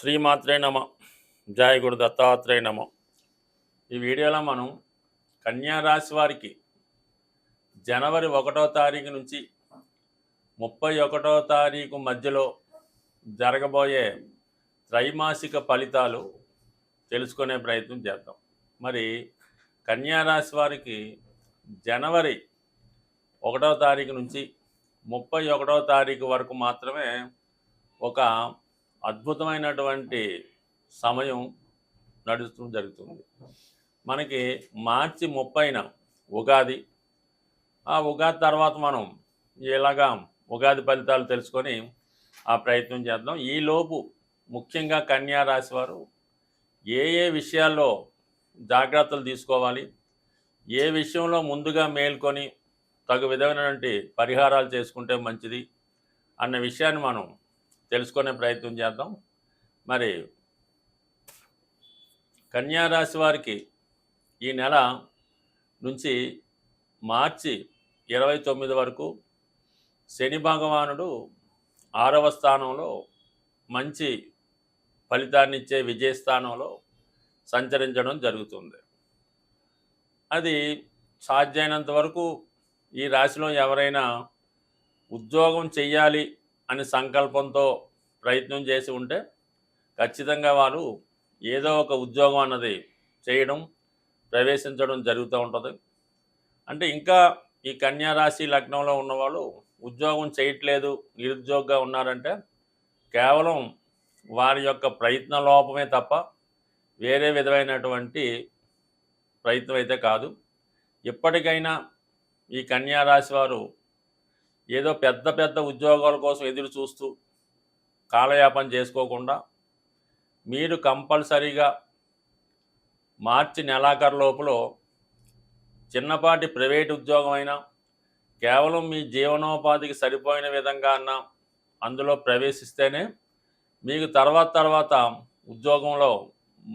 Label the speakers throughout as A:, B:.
A: శ్రీమాత్రే నమ. జయ గురు దత్తాత్రేయ నమ. ఈ వీడియోలో మనం కన్యా రాశి వారికి జనవరి 1వ తారీఖు నుంచి 31వ తారీఖు మధ్యలో జరగబోయే త్రైమాసిక ఫలితాలు తెలుసుకునే ప్రయత్నం చేద్దాం. మరి కన్యా రాశి వారికి జనవరి 1వ తారీఖు నుంచి 31వ తారీఖు వరకు మాత్రమే ఒక అద్భుతమైనటువంటి సమయం నడుస్తూ జరుగుతుంది. మనకి మార్చి 30న ఉగాది. ఆ ఉగాది తర్వాత మనం ఇలాగా ఉగాది ఫలితాలు తెలుసుకొని ఆ ప్రయత్నం చేద్దాం. ఈలోపు ముఖ్యంగా కన్యా రాశి వారు ఏ విషయాల్లో జాగ్రత్తలు తీసుకోవాలి, ఏ విషయంలో ముందుగా మేల్కొని తగు విధమైనటువంటి పరిహారాలు చేసుకుంటే మంచిది అన్న విషయాన్ని మనం తెలుసుకునే ప్రయత్నం చేద్దాం. మరి కన్యా రాశి వారికి ఈ నెల నుంచి మార్చి 29 వరకు శని భగవానుడు 6వ స్థానంలో మంచి ఫలితాన్ని ఇచ్చే విజయస్థానంలో సంచరించడం జరుగుతుంది. అది సాధ్యమైనంత వరకు ఈ రాశిలో ఎవరైనా ఉద్యోగం చెయ్యాలి అని సంకల్పంతో ప్రయత్నం చేసి ఉంటే ఖచ్చితంగా వారు ఏదో ఒక ఉద్యోగం అన్నది చేయడం, ప్రవేశించడం జరుగుతూ ఉంటుంది. అంటే ఇంకా ఈ కన్యా రాశి లగ్నంలో ఉన్నవాళ్ళు ఉద్యోగం చేయట్లేదు, నిరుద్యోగంగా ఉన్నారంటే కేవలం వారి యొక్క ప్రయత్న లోపమే తప్ప వేరే విధమైనటువంటి ప్రయత్నం అయితే కాదు. ఎప్పటికైనా ఈ కన్యా రాశి వారు ఏదో పెద్ద పెద్ద ఉద్యోగాల కోసం ఎదురు చూస్తూ కాలయాపన చేసుకోకుండా మీరు కంపల్సరీగా మార్చి నెలాఖరు లోపల చిన్నపాటి ప్రైవేట్ ఉద్యోగం అయినా కేవలం మీ జీవనోపాధికి సరిపోయిన విధంగా అన్నా అందులో ప్రవేశిస్తేనే మీకు తర్వాత ఉద్యోగంలో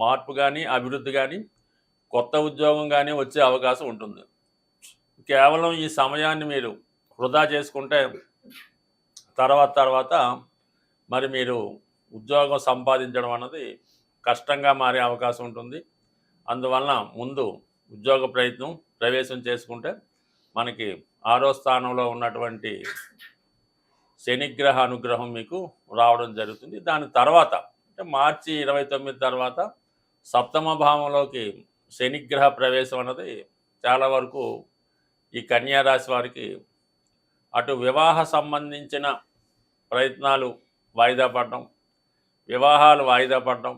A: మార్పు కానీ అభివృద్ధి కానీ కొత్త ఉద్యోగం కానీ వచ్చే అవకాశం ఉంటుంది. కేవలం ఈ సమయాన్ని మీరు వృధా చేసుకుంటే తర్వాత మరి మీరు ఉద్యోగం సంపాదించడం అన్నది కష్టంగా మారే అవకాశం ఉంటుంది. అందువలన ముందు ఉద్యోగ ప్రవేశం చేసుకుంటే మనకి 6వ స్థానంలో ఉన్నటువంటి శనిగ్రహ అనుగ్రహం మీకు రావడం జరుగుతుంది. దాని తర్వాత అంటే మార్చి 29 తర్వాత 7వ భావంలోకి శనిగ్రహ ప్రవేశం అన్నది చాలా వరకు ఈ కన్యా రాశి వారికి అటు వివాహ సంబంధించిన ప్రయత్నాలు వాయిదా పడడం, వివాహాలు వాయిదా పడడం,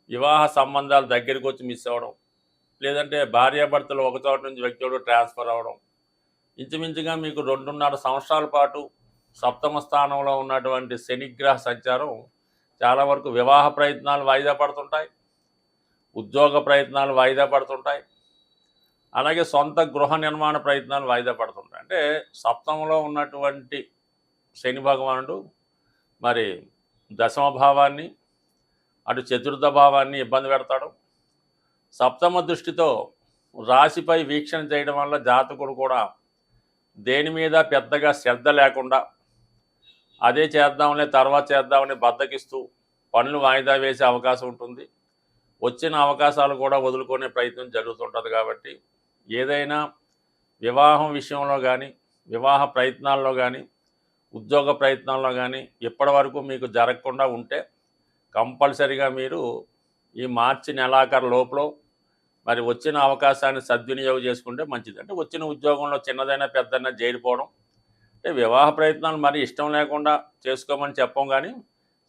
A: వివాహ సంబంధాలు దగ్గరికి వచ్చి మిస్ అవ్వడం, లేదంటే భార్యాభర్తలు ఒక చోట నుంచి వ్యక్తులు ట్రాన్స్ఫర్ అవ్వడం, ఇంచుమించుగా మీకు 2.5 సంవత్సరాల పాటు 7వ స్థానంలో ఉన్నటువంటి శనిగ్రహ సంచారం చాలా వరకు వివాహ ప్రయత్నాలు వాయిదా పడుతుంటాయి, ఉద్యోగ ప్రయత్నాలు వాయిదా పడుతుంటాయి, అలాగే సొంత గృహ నిర్మాణ ప్రయత్నాలు వాయిదా పడుతుంటాయి. అంటే 7ంలో ఉన్నటువంటి శని భగవానుడు మరి 10వ భావాన్ని అటు 4వ భావాన్ని ఇబ్బంది పెడతాడు. 7వ దృష్టితో రాశిపై వీక్షణ చేయడం వల్ల జాతకుడు కూడా దేని మీద పెద్దగా శ్రద్ధ లేకుండా అదే చేద్దామని తర్వాత చేద్దామని బద్దకిస్తూ పనులు వాయిదా వేసే అవకాశం ఉంటుంది. వచ్చిన అవకాశాలు కూడా వదులుకునే ప్రయత్నం జరుగుతుంటుంది. కాబట్టి ఏదైనా వివాహం విషయంలో కానీ, వివాహ ప్రయత్నాల్లో కానీ, ఉద్యోగ ప్రయత్నాల్లో కానీ ఇప్పటి వరకు మీకు జరగకుండా ఉంటే కంపల్సరీగా మీరు ఈ మార్చి నెలాఖరు లోపల మరి వచ్చిన అవకాశాన్ని సద్వినియోగం చేసుకుంటే మంచిది. అంటే వచ్చిన ఉద్యోగంలో చిన్నదైనా పెద్దైనా చేరిపోవడం, అంటే వివాహ ప్రయత్నాలు మరి ఇష్టం లేకుండా చేసుకోమని చెప్పం, కానీ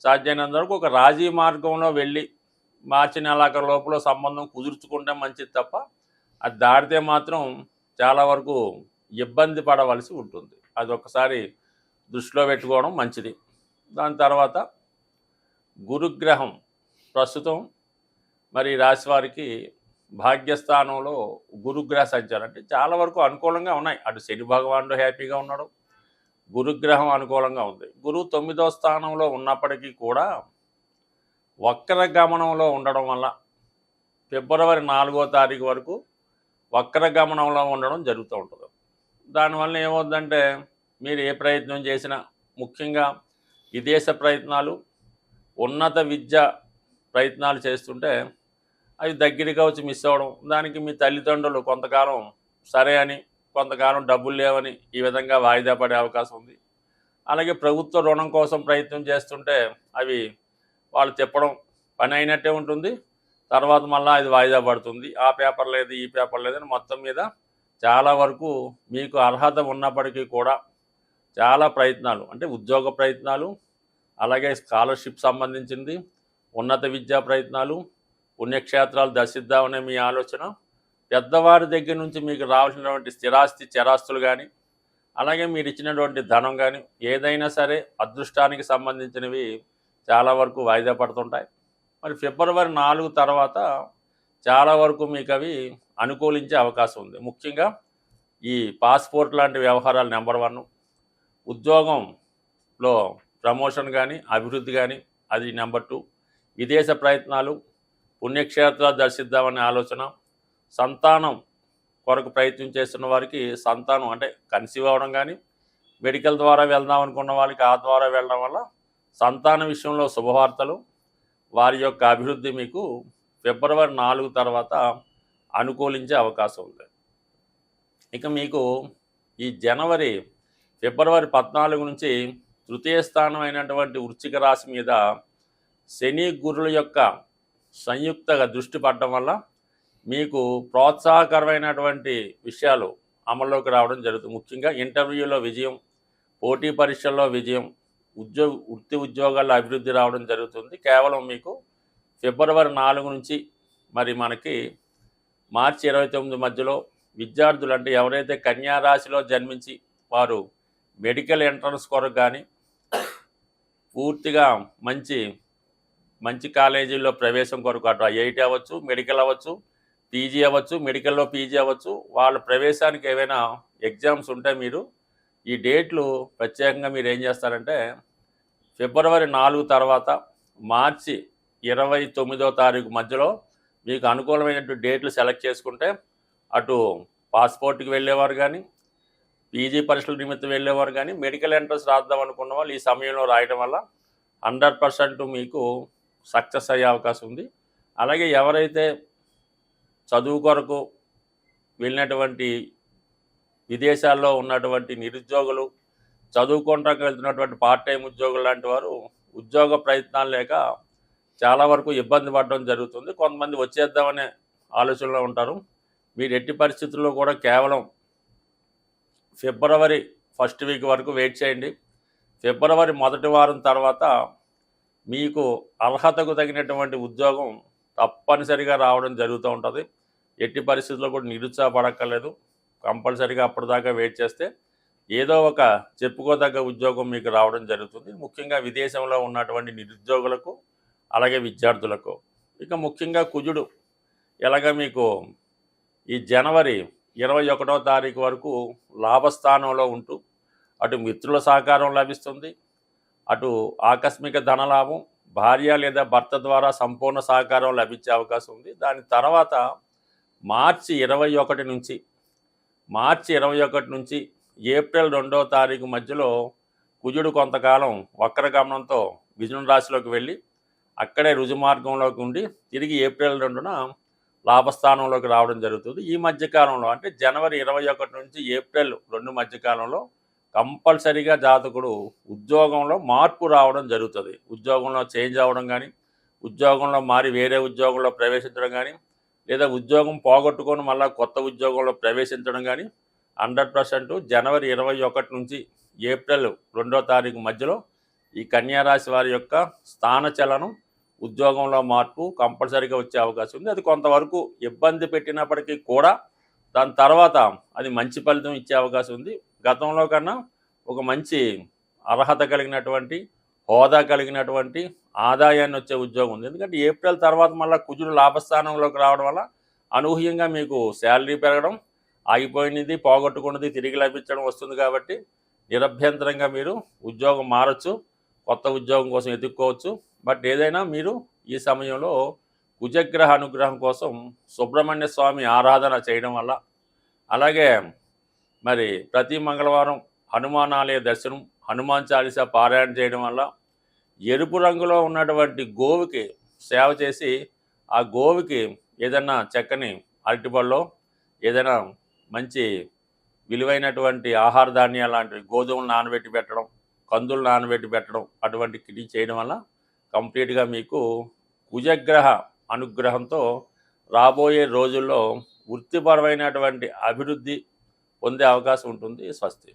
A: సాధ్యమైనంత వరకు ఒక రాజీ మార్గంలో వెళ్ళి మార్చి నెలాఖరు లోపల సంబంధం కుదుర్చుకుంటే మంచిది తప్ప అది దాటితే మాత్రం చాలా వరకు ఇబ్బంది పడవలసి ఉంటుంది. అది ఒకసారి దృష్టిలో పెట్టుకోవడం మంచిది. దాని తర్వాత గురుగ్రహం ప్రస్తుతం మరి రాశి వారికి భాగ్యస్థానంలో గురుగ్రహ సంచారం అంటే చాలా వరకు అనుకూలంగా ఉన్నాయి. అటు శని భగవానుడు హ్యాపీగా ఉన్నాడు, గురుగ్రహం అనుకూలంగా ఉంది. గురువు 9వ స్థానంలో ఉన్నప్పటికీ కూడా వక్ర గమనంలో ఉండడం వల్ల ఫిబ్రవరి 4వ తారీఖు వరకు వక్ర గమనంలో ఉండడం జరుగుతూ ఉంటుంది. దానివల్ల ఏమవుతుందంటే మీరు ఏ ప్రయత్నం చేసినా, ముఖ్యంగా విదేశ ప్రయత్నాలు, ఉన్నత విద్య ప్రయత్నాలు చేస్తుంటే అవి దగ్గరగా వచ్చి మిస్ అవ్వడం, దానికి మీ తల్లిదండ్రులు కొంతకాలం సరే అని, కొంతకాలం డబ్బులు లేవని ఈ విధంగా వాయిదా పడే అవకాశం ఉంది. అలాగే ప్రభుత్వ రుణం కోసం ప్రయత్నం చేస్తుంటే అవి వాళ్ళు తిప్పడం పని అయినట్టే ఉంటుంది. తర్వాత మళ్ళీ అది వాయిదా పడుతుంది. ఆ పేపర్ లేదు, ఈ పేపర్ లేదని మొత్తం మీద చాలా వరకు మీకు అర్హత ఉన్నప్పటికీ కూడా చాలా ప్రయత్నాలు, అంటే ఉద్యోగ ప్రయత్నాలు, అలాగే స్కాలర్షిప్ సంబంధించింది, ఉన్నత విద్యా ప్రయత్నాలు, పుణ్యక్షేత్రాలు దర్శిద్దామనే మీ ఆలోచన, పెద్దవారి దగ్గర నుంచి మీకు రావాల్సినటువంటి స్థిరాస్తి చరాస్తులు కానీ, అలాగే మీరు ఇచ్చినటువంటి ధనం కానీ ఏదైనా సరే అదృష్టానికి సంబంధించినవి చాలా వరకు వాయిదా పడుతుంటాయి. మరి ఫిబ్రవరి 4 తర్వాత చాలా వరకు మీకు అవి అనుకూలించే అవకాశం ఉంది. ముఖ్యంగా ఈ పాస్పోర్ట్ లాంటి వ్యవహారాలు నెంబర్ 1, ఉద్యోగంలో ప్రమోషన్ కానీ అభివృద్ధి కానీ అది నెంబర్ 2, విదేశ ప్రయత్నాలు, పుణ్యక్షేత్రాలు దర్శిద్దామనే ఆలోచన, సంతానం కొరకు ప్రయత్నం చేస్తున్న వారికి సంతానం అంటే కన్సీవ్ అవ్వడం కానీ, మెడికల్ ద్వారా వెళ్దాం అనుకున్న వాళ్ళకి ఆ ద్వారా వెళ్ళడం వల్ల సంతాన విషయంలో శుభవార్తలు, వారి యొక్క అభివృద్ధి మీకు ఫిబ్రవరి 4 తర్వాత అనుకూలించే అవకాశం ఉంది. ఇక మీకు ఈ ఫిబ్రవరి 14 నుంచి తృతీయ స్థానం అయినటువంటి వృశ్చిక రాశి మీద శని గురుల యొక్క సంయుక్తగా దృష్టి పడడం వల్ల మీకు ప్రోత్సాహకరమైనటువంటి విషయాలు అమల్లోకి రావడం జరుగుతుంది. ముఖ్యంగా ఇంటర్వ్యూలో విజయం, పోటీ పరీక్షల్లో విజయం, వృత్తి ఉద్యోగాల్లో అభివృద్ధి రావడం జరుగుతుంది. కేవలం మీకు ఫిబ్రవరి 4 నుంచి మరి మనకి మార్చి 29 మధ్యలో విద్యార్థులు, అంటే ఎవరైతే కన్యా రాశిలో జన్మించి వారు మెడికల్ ఎంట్రన్స్ కొరకు కానీ, పూర్తిగా మంచి కాలేజీల్లో ప్రవేశం కొరకు, అటు ఐఐటి అవ్వచ్చు, మెడికల్ అవ్వచ్చు, పీజీ అవ్వచ్చు, మెడికల్లో పీజీ అవ్వచ్చు, వాళ్ళ ప్రవేశానికి ఏవైనా ఎగ్జామ్స్ ఉంటే మీరు ఈ డేట్లు ప్రత్యేకంగా మీరు ఏం చేస్తారంటే ఫిబ్రవరి 4 తర్వాత మార్చి 29వ తారీఖు మధ్యలో మీకు అనుకూలమైనటువంటి డేట్లు సెలెక్ట్ చేసుకుంటే అటు పాస్పోర్ట్కి వెళ్ళేవారు కానీ, పీజీ పరీక్షల నిమిత్తం వెళ్ళేవారు కానీ, మెడికల్ ఎంట్రన్స్ రాద్దాం అనుకున్న వాళ్ళు ఈ సమయంలో రాయడం వల్ల 100% మీకు సక్సెస్ అయ్యే అవకాశం ఉంది. అలాగే ఎవరైతే చదువు కొరకు వెళ్ళినటువంటి విదేశాల్లో ఉన్నటువంటి నిరుద్యోగులు, చదువుకోవడానికి వెళ్తున్నటువంటి పార్ట్ టైం ఉద్యోగులు లాంటి వారు ఉద్యోగ ప్రయత్నాలు లేక చాలా వరకు ఇబ్బంది పడడం జరుగుతుంది. కొంతమంది వచ్చేద్దామనే ఆలోచనలో ఉంటారు. మీరు ఎట్టి పరిస్థితుల్లో కూడా కేవలం ఫిబ్రవరి 1st వీక్ వరకు వెయిట్ చేయండి. ఫిబ్రవరి 1వ వారం తర్వాత మీకు అర్హతకు తగినటువంటి ఉద్యోగం తప్పనిసరిగా రావడం జరుగుతూ ఉంటుంది. ఎట్టి పరిస్థితుల్లో కూడా నిరుత్సాహపడక్కర్లేదు. కంపల్సరిగా అప్పటిదాకా వెయిట్ చేస్తే ఏదో ఒక చెప్పుకోదగ్గ ఉద్యోగం మీకు రావడం జరుగుతుంది. ముఖ్యంగా విదేశంలో ఉన్నటువంటి నిరుద్యోగులకు, అలాగే విద్యార్థులకు. ఇక ముఖ్యంగా కుజుడు ఎలాగ మీకు ఈ జనవరి 21వ తారీఖు వరకు లాభస్థానంలో ఉంటూ అటు మిత్రుల సహకారం లభిస్తుంది, అటు ఆకస్మిక ధనలాభం, భార్య లేదా భర్త ద్వారా సంపూర్ణ సహకారం లభించే అవకాశం ఉంది. దాని తర్వాత మార్చి 21 నుంచి ఏప్రిల్ 2వ తారీఖు మధ్యలో కుజుడు కొంతకాలం వక్రగమనంతో మిథున రాశిలోకి వెళ్ళి అక్కడే రుజుమార్గంలోకి ఉండి తిరిగి ఏప్రిల్ 2న లాభస్థానంలోకి రావడం జరుగుతుంది. ఈ మధ్యకాలంలో అంటే జనవరి 21 నుంచి ఏప్రిల్ 2 మధ్యకాలంలో కంపల్సరీగా జాతకుడు ఉద్యోగంలో మార్పు రావడం జరుగుతుంది. ఉద్యోగంలో చేంజ్ అవ్వడం కానీ, ఉద్యోగంలో మారి వేరే ఉద్యోగంలో ప్రవేశించడం కానీ, లేదా ఉద్యోగం పోగొట్టుకొని మళ్ళీ కొత్త ఉద్యోగంలో ప్రవేశించడం కానీ 100% జనవరి 21 నుంచి ఏప్రిల్ 2వ తారీఖు మధ్యలో ఈ కన్యారాశి వారి యొక్క స్థానచలనం, ఉద్యోగంలో మార్పు కంపల్సరీగా వచ్చే అవకాశం ఉంది. అది కొంతవరకు ఇబ్బంది పెట్టినప్పటికీ కూడా దాని తర్వాత అది మంచి ఫలితం ఇచ్చే అవకాశం ఉంది. గతంలో కన్నా ఒక మంచి అర్హత కలిగినటువంటి, హోదా కలిగినటువంటి, ఆదాయాన్ని వచ్చే ఉద్యోగం ఉంది. ఎందుకంటే ఏప్రిల్ తర్వాత మళ్ళీ కుజుడు లాభస్థానంలోకి రావడం వల్ల అనూహ్యంగా మీకు శాలరీ పెరగడం, ఆగిపోయినది పోగొట్టుకున్నది తిరిగి లభించడం వస్తుంది. కాబట్టి నిరభ్యంతరంగా మీరు ఉద్యోగం మారచ్చు, కొత్త ఉద్యోగం కోసం ఎదుక్కోవచ్చు. బట్ ఏదైనా మీరు ఈ సమయంలో కుజగ్రహ అనుగ్రహం కోసం సుబ్రహ్మణ్య స్వామి ఆరాధన చేయడం వల్ల, అలాగే మరి ప్రతి మంగళవారం హనుమాన్ ఆలయ దర్శనం, హనుమాన్ చాలీసా పారాయణ చేయడం వల్ల, ఎరుపు రంగులో ఉన్నటువంటి గోవుకి సేవ చేసి ఆ గోవుకి ఏదైనా చక్కని అరటిపళ్ళో ఏదైనా మంచి విలువైనటువంటి ఆహార ధాన్యాలు లాంటివి గోధుమలు నానబెట్టి పెట్టడం, కందులు నానబెట్టి పెట్టడం అటువంటి కిటి చేయడం వల్ల కంప్లీట్గా మీకు కుజగ్రహ అనుగ్రహంతో రాబోయే రోజుల్లో వృత్తిపరమైనటువంటి అభివృద్ధి పొందే అవకాశం ఉంటుంది. స్వస్తి.